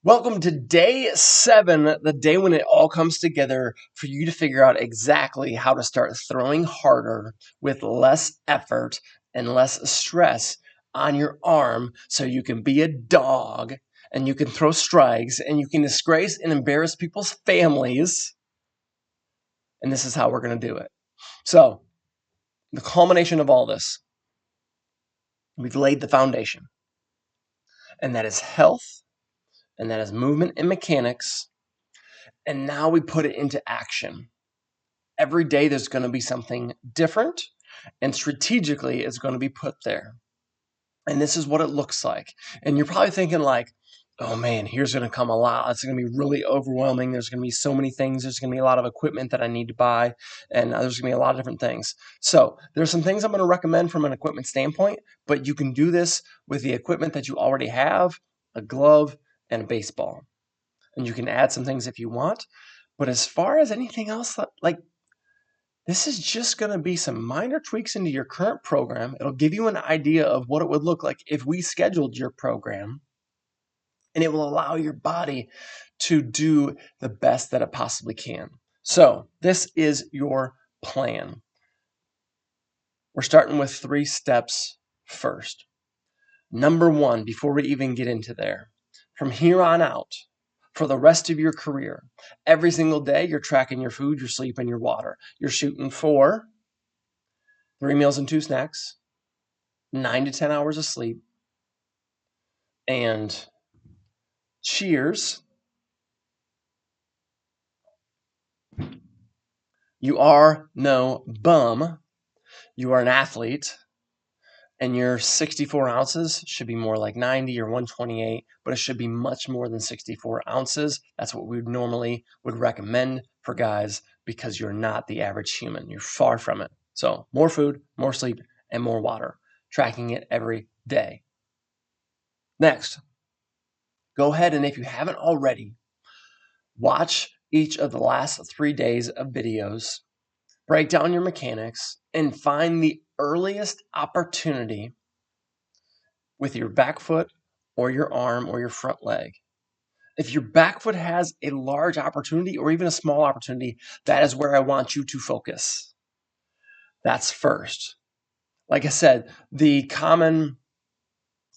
Welcome to day 7, the day when it all comes together for you to figure out exactly how to start throwing harder with less effort and less stress on your arm so you can be a dog and you can throw strikes and you can disgrace and embarrass people's families. And this is how we're going to do it. So, the culmination of all this, we've laid the foundation, and that is health, and that is movement and mechanics. And now we put it into action. Every day there's going to be something different, and strategically it's going to be put there. And this is what it looks like. And you're probably thinking like, oh man, here's going to come a lot. It's going to be really overwhelming. There's going to be so many things. There's going to be a lot of equipment that I need to buy, and there's going to be a lot of different things. So there's some things I'm going to recommend from an equipment standpoint, but you can do this with the equipment that you already have, a glove and a baseball. And you can add some things if you want. But as far as anything else, like this is just going to be some minor tweaks into your current program. It'll give you an idea of what it would look like if we scheduled your program, and it will allow your body to do the best that it possibly can. So this is your plan. We're starting with 3 steps first. Number 1, before we even get into there, from here on out, for the rest of your career, every single day you're tracking your food, your sleep, and your water. You're shooting for 3 meals and 2 snacks, 9 to 10 hours of sleep, and cheers, you are no bum. You are an athlete, and your 64 ounces should be more like 90 or 128, but it should be much more than 64 ounces. That's what we normally would recommend for guys because you're not the average human. You're far from it. So more food, more sleep, and more water. Tracking it every day. Next, go ahead and if you haven't already, watch each of the last 3 days of videos, break down your mechanics, and find the earliest opportunity with your back foot or your arm or your front leg. If your back foot has a large opportunity or even a small opportunity, that is where I want you to focus. That's first. Like I said, the common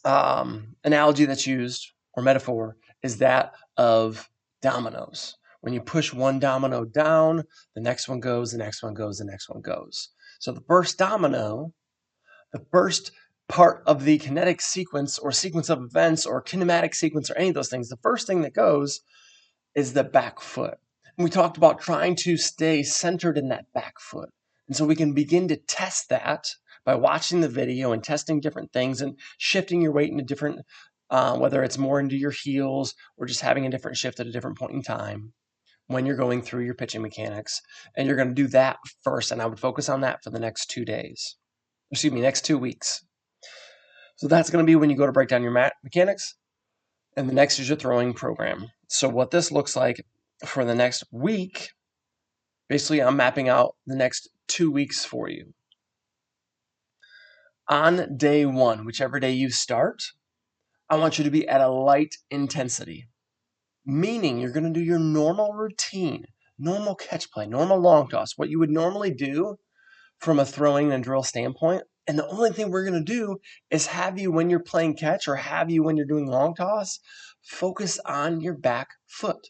analogy that's used or metaphor is that of dominoes. When you push one domino down, the next one goes, the next one goes, the next one goes. So the first domino, the first part of the kinetic sequence or sequence of events or kinematic sequence or any of those things, the first thing that goes is the back foot. And we talked about trying to stay centered in that back foot. And so we can begin to test that by watching the video and testing different things and shifting your weight into different, whether it's more into your heels or just having a different shift at a different point in time when you're going through your pitching mechanics. And you're going to do that first. And I would focus on that for the next 2 days. Next 2 weeks. So that's going to be when you go to break down your mechanics. And the next is your throwing program. So what this looks like for the next week, basically I'm mapping out the next 2 weeks for you. On day 1, whichever day you start, I want you to be at a light intensity, meaning you're going to do your normal routine, normal catch play, normal long toss, what you would normally do from a throwing and drill standpoint. And the only thing we're going to do is have you, when you're playing catch or have you when you're doing long toss, focus on your back foot,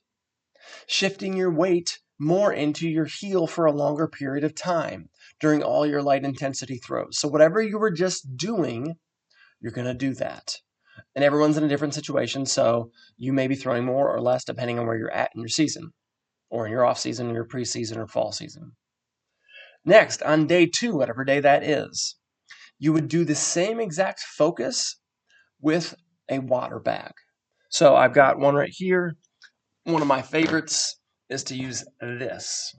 shifting your weight more into your heel for a longer period of time during all your light intensity throws. So whatever you were just doing, you're going to do that. And everyone's in a different situation, so you may be throwing more or less depending on where you're at in your season or in your off season, your preseason or fall season. Next, on day 2, whatever day that is, you would do the same exact focus with a water bag. So I've got one right here. One of my favorites is to use this.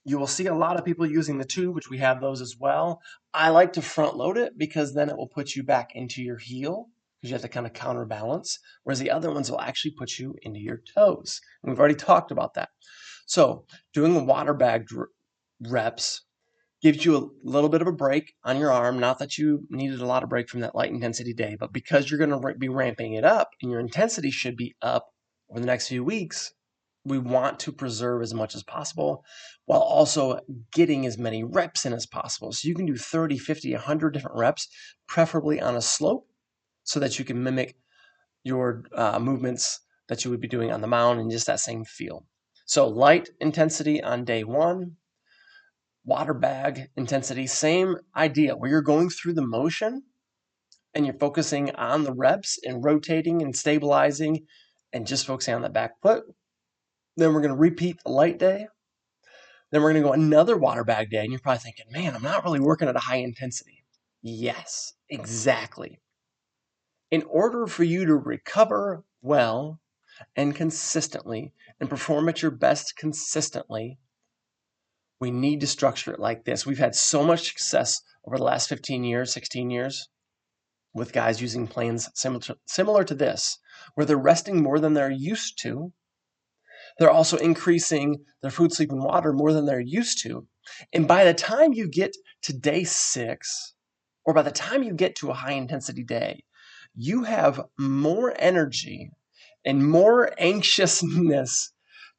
You will see a lot of people using the tube, which we have those as well. I like to front load it because then it will put you back into your heel because you have to kind of counterbalance, whereas the other ones will actually put you into your toes. And we've already talked about that. So doing the water bag reps gives you a little bit of a break on your arm. Not that you needed a lot of break from that light intensity day, but because you're going to be ramping it up and your intensity should be up over the next few weeks, we want to preserve as much as possible while also getting as many reps in as possible. So you can do 30, 50, 100 different reps, preferably on a slope, so that you can mimic your movements that you would be doing on the mound and just that same feel. So light intensity on day 1, water bag intensity, same idea, where you're going through the motion and you're focusing on the reps and rotating and stabilizing and just focusing on the back foot. Then we're going to repeat the light day. Then we're going to go another water bag day. And you're probably thinking, man, I'm not really working at a high intensity. Yes, exactly. In order for you to recover well and consistently and perform at your best consistently, we need to structure it like this. We've had so much success over the last 15 years, 16 years with guys using plans similar to this, where they're resting more than they're used to. They're also increasing their food, sleep, and water more than they're used to. And by the time you get to day 6, or by the time you get to a high intensity day, you have more energy and more anxiousness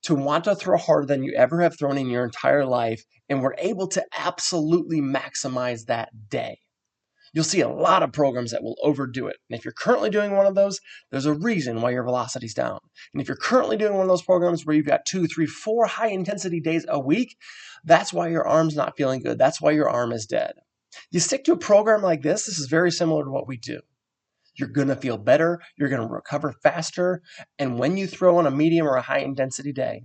to want to throw harder than you ever have thrown in your entire life. And we're able to absolutely maximize that day. You'll see a lot of programs that will overdo it. And if you're currently doing one of those, there's a reason why your velocity's down. And if you're currently doing one of those programs where you've got 2, 3, 4 high intensity days a week, that's why your arm's not feeling good. That's why your arm is dead. You stick to a program like this is very similar to what we do. You're going to feel better. You're going to recover faster. And when you throw on a medium or a high intensity day,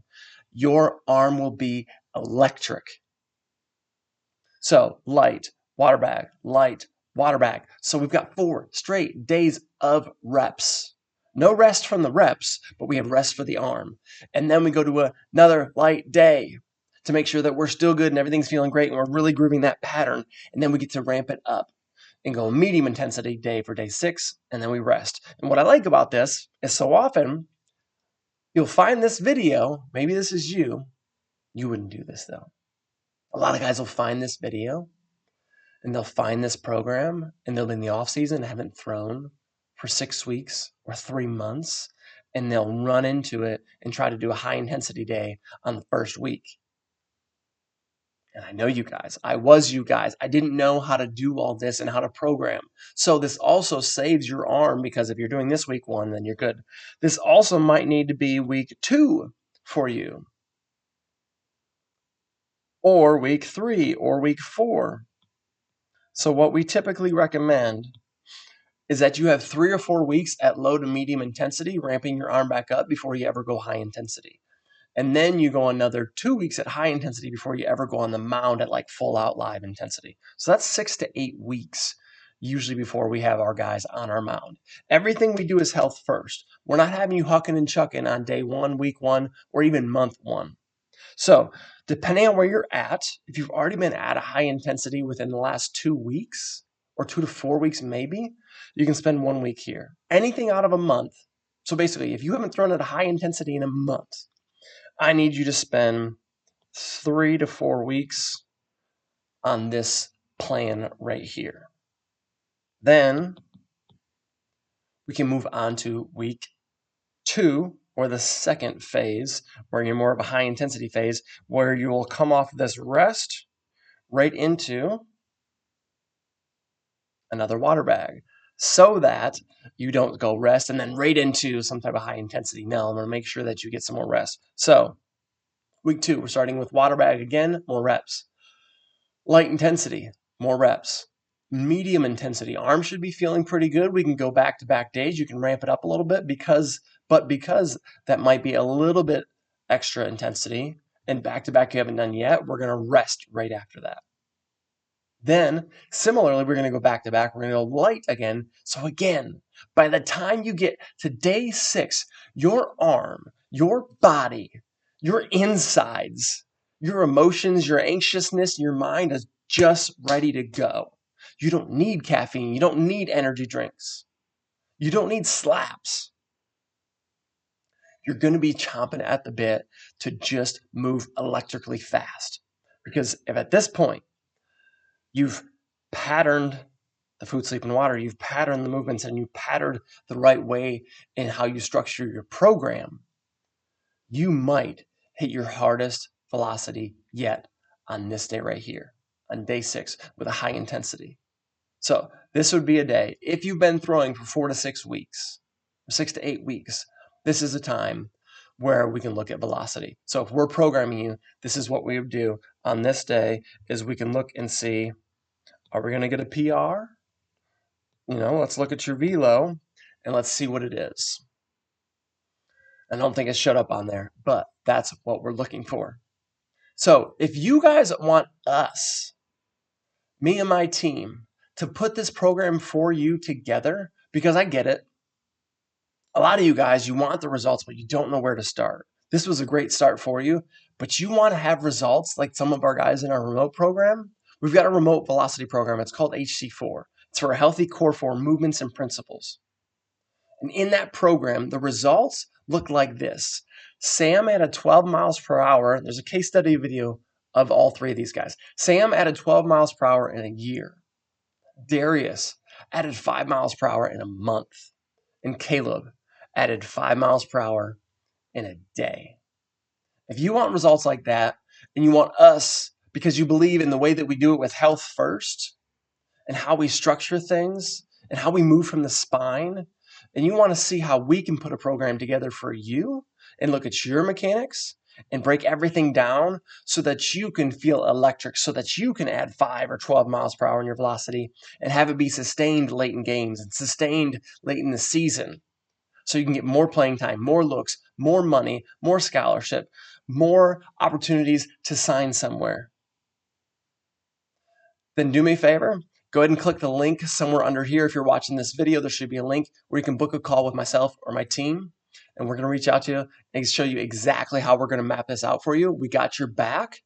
your arm will be electric. So light, water bag, light, water bag. So we've got 4 straight days of reps. No rest from the reps, but we have rest for the arm. And then we go to another light day to make sure that we're still good and everything's feeling great and we're really grooving that pattern. And then we get to ramp it up and go medium intensity day for day 6, and then we rest. And what I like about this is so often you'll find this video, maybe this is you wouldn't do this though. A lot of guys will find this video and they'll find this program and they'll be in the off season, haven't thrown for 6 weeks or 3 months, and they'll run into it and try to do a high intensity day on the first week. And I know you guys. I was you guys. I didn't know how to do all this and how to program. So this also saves your arm, because if you're doing this week 1, then you're good. This also might need to be week 2 for you, or week 3, or week 4. So what we typically recommend is that you have 3 or 4 weeks at low to medium intensity, ramping your arm back up before you ever go high intensity. And then you go another 2 weeks at high intensity before you ever go on the mound at like full out live intensity. So that's 6 to 8 weeks usually before we have our guys on our mound. Everything we do is health first. We're not having you hucking and chucking on day 1, week 1, or even month 1. So depending on where you're at, if you've already been at a high intensity within the last 2 weeks, or 2 to 4 weeks maybe, you can spend 1 week here. Anything out of a month. So basically, if you haven't thrown at a high intensity in a month, I need you to spend 3 to 4 weeks on this plan right here. Then we can move on to week 2, or the second phase, where you're more of a high intensity phase, where you will come off this rest right into another water bag, so that you don't go rest and then right into some type of high intensity. No, I'm going to make sure that you get some more rest. So week 2, we're starting with water bag again, more reps. Light intensity, more reps. Medium intensity, arm should be feeling pretty good. We can go back-to-back days. You can ramp it up a little bit because that might be a little bit extra intensity, and back-to-back you haven't done yet, we're going to rest right after that. Then, similarly, we're going to go back-to-back. We're going to go light again. So again, by the time you get to day 6, your arm, your body, your insides, your emotions, your anxiousness, your mind is just ready to go. You don't need caffeine. You don't need energy drinks. You don't need slaps. You're going to be chomping at the bit to just move electrically fast. Because if at this point You've patterned the food, sleep, and water. You've patterned the movements, and you patterned the right way in how you structure your program. You might hit your hardest velocity yet on this day right here, on day 6, with a high intensity. So this would be a day, if you've been throwing for 4 to 6 weeks, or 6 to 8 weeks, this is a time where we can look at velocity. So if we're programming you, this is what we would do on this day, is we can look and see, are we going to get a PR? Let's look at your velo and let's see what it is. I don't think it showed up on there, but that's what we're looking for. So if you guys want us, me and my team, to put this program for you together, because I get it. A lot of you guys, you want the results, but you don't know where to start. This was a great start for you, but you want to have results like some of our guys in our remote program. We've got a remote velocity program. It's called HC4. It's for a healthy core for movements and principles. And in that program, the results look like this. Sam added 12 miles per hour. There's a case study video of all 3 of these guys. Sam added 12 miles per hour in a year. Dariusz added 5 miles per hour in a month. And Kaleb added 5 miles per hour in a day. If you want results like that, and you want us, because you believe in the way that we do it with health first, and how we structure things, and how we move from the spine, and you want to see how we can put a program together for you and look at your mechanics and break everything down so that you can feel electric, so that you can add 5 or 12 miles per hour in your velocity and have it be sustained late in games and sustained late in the season. So you can get more playing time, more looks, more money, more scholarship, more opportunities to sign somewhere. Then do me a favor, go ahead and click the link somewhere under here. If you're watching this video, there should be a link where you can book a call with myself or my team, and we're going to reach out to you and show you exactly how we're going to map this out for you. We got your back.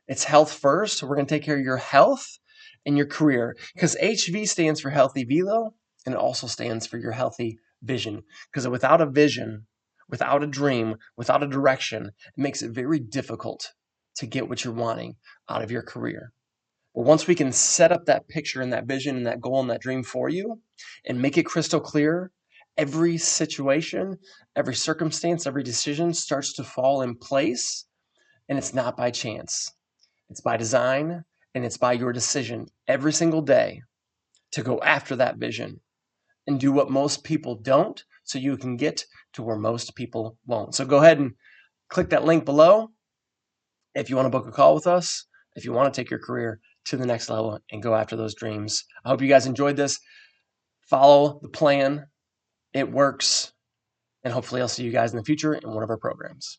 It's health first. We're going to take care of your health and your career, because HV stands for healthy velo, and it also stands for your healthy vision. Because without a vision, without a dream, without a direction, it makes it very difficult to get what you're wanting out of your career. But once we can set up that picture and that vision and that goal and that dream for you and make it crystal clear, every situation, every circumstance, every decision starts to fall in place, and it's not by chance. It's by design, and it's by your decision every single day to go after that vision and do what most people don't, so you can get to where most people won't. So go ahead and click that link below if you want to book a call with us, if you want to take your career to the next level and go after those dreams. I hope you guys enjoyed this. Follow the plan. It works. And hopefully I'll see you guys in the future in one of our programs.